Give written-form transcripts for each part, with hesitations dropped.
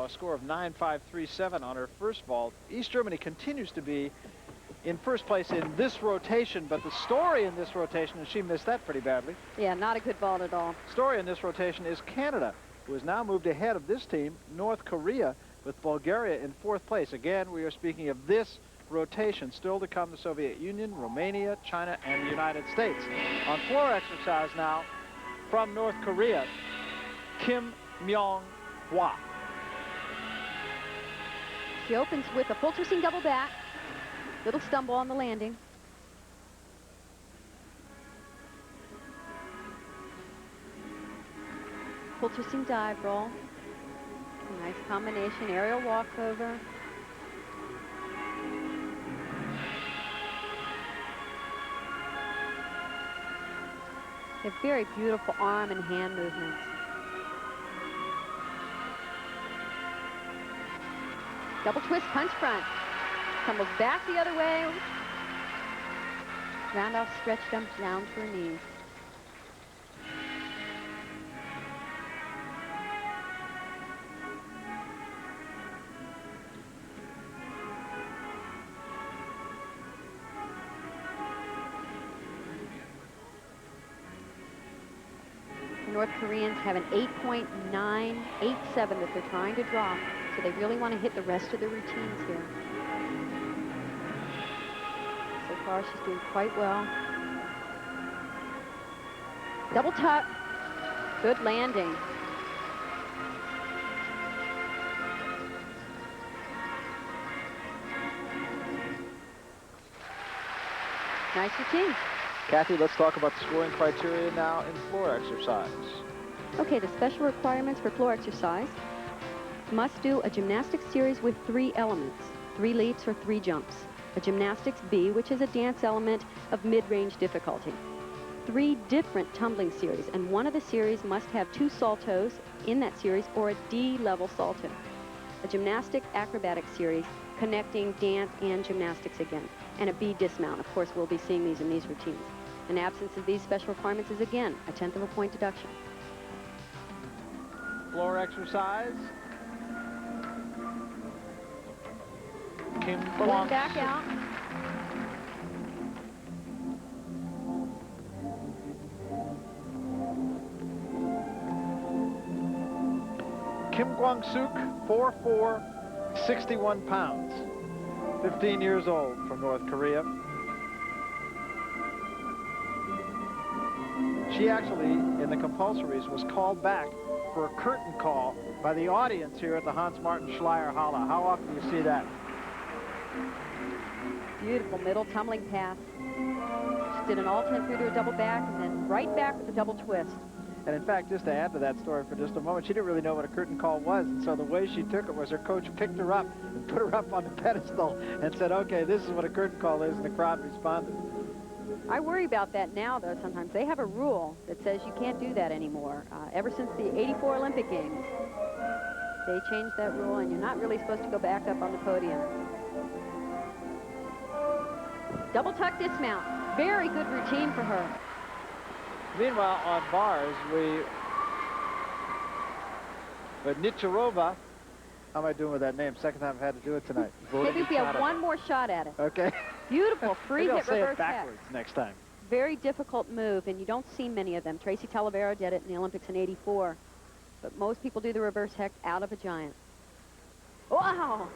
now, a score of 9-5-3-7 on her first vault. East Germany continues to be in first place in this rotation, but the story in this rotation, and she missed that pretty badly. Yeah, not a good vault at all. Story in this rotation is Canada, who has now moved ahead of this team, North Korea, with Bulgaria in fourth place. Again, we are speaking of this rotation. Still to come, the Soviet Union, Romania, China, and the United States. On floor exercise now, from North Korea, Kim Myung-hwa. She opens with a full twisting double back. Little stumble on the landing. Full twisting dive roll. Nice combination, aerial walkover. A very beautiful arm and hand movements. Double twist, punch front. Tumbles back the other way. Round off, stretch jump down to her knees. The North Koreans have an 8.987 that they're trying to drop, so they really want to hit the rest of the routines here. So far, she's doing quite well. Double tuck. Good landing. Nice routine. Kathy, let's talk about the scoring criteria now in floor exercise. Okay, the special requirements for floor exercise: must do a gymnastics series with 3 elements, 3 leaps or 3 jumps. A gymnastics B, which is a dance element of mid-range difficulty. 3 different tumbling series, and one of the series must have 2 saltos in that series or a D-level salto. A gymnastic acrobatic series connecting dance and gymnastics again, and a B dismount. Of course, we'll be seeing these in these routines. An absence of these special requirements is, again, a 1/10 of a point deduction. Floor exercise. Kim Pulling back out. Kim Kwang-suk, 4'4", 61 pounds, 15 years old, from North Korea. She actually, in the compulsories, was called back for a curtain call by the audience here at the Hans-Martin Schleyer Halle. How often do you see that? Beautiful middle tumbling pass. She did an alternate through to a double back and then right back with a double twist. And in fact, just to add to that story for just a moment, she didn't really know what a curtain call was, and so the way she took it was her coach picked her up and put her up on the pedestal and said, okay, this is what a curtain call is, and the crowd responded. I worry about that now, though, sometimes. They have a rule that says you can't do that anymore. Ever since the '84 Olympic Games, they changed that rule, and you're not really supposed to go back up on the podium. Double tuck dismount. Very good routine for her. Meanwhile, on bars, but Nicharova, how am I doing with that name? Second time I've had to do it tonight. Maybe if we have one more shot at it. Okay. Beautiful free hit say reverse it backwards hex. next time. Very difficult move, and you don't see many of them. Tracy Talavera did it in the Olympics in '84, but most people do the reverse hex out of a giant. Wow!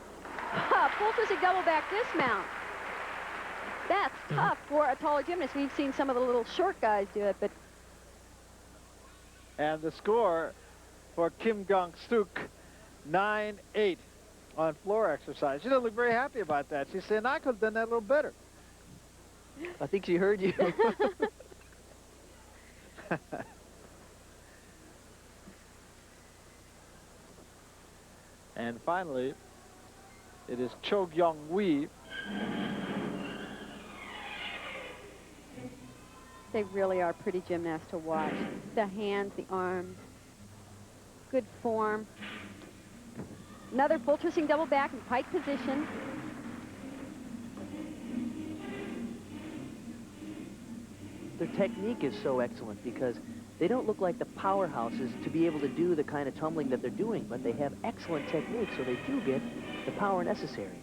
Full twisted double back dismount. That's tough for a taller gymnast. We've seen some of the little short guys do it, but... And the score for Kim Kwang-suk, 9-8 on floor exercise. She doesn't look very happy about that. She's saying, I could have done that a little better. I think she heard you. And finally, it is Cho Gyung-wee. They really are pretty gymnasts to watch. The hands, the arms, good form. Another full twisting double back in pike position. Their technique is so excellent because They don't look like the powerhouses to be able to do the kind of tumbling that they're doing, but they have excellent technique, so they do get the power necessary.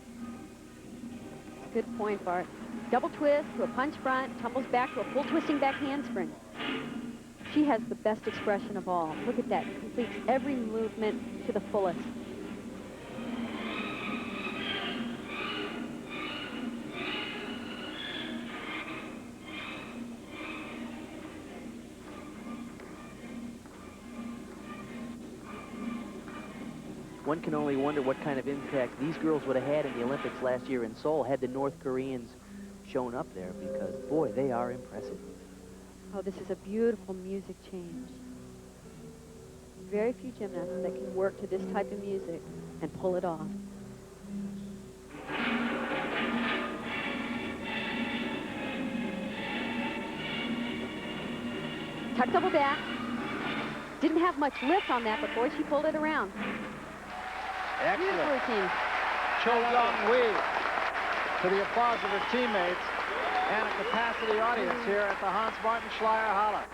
Good point, Bart. Double twist to a punch front, tumbles back to a full twisting back handspring. She has the best expression of all. Look at that. Completes every movement to the fullest. One can only wonder what kind of impact these girls would have had in the Olympics last year in Seoul had the North Koreans shown up there, because, boy, they are impressive. Oh, this is a beautiful music change. Very few gymnasts that can work to this type of music and pull it off. Tuck double back. Didn't have much lift on that, but boy, she pulled it around. Beautiful Excellent. routine. Cho Young-Wee, to the applause of her teammates and a capacity audience here at the Hans Martin Schleyer Halle.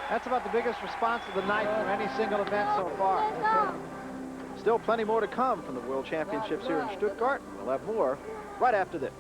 That's about the biggest response of the night from any single event so far. Still plenty more to come from the World Championships here in Stuttgart. We'll have more right after this.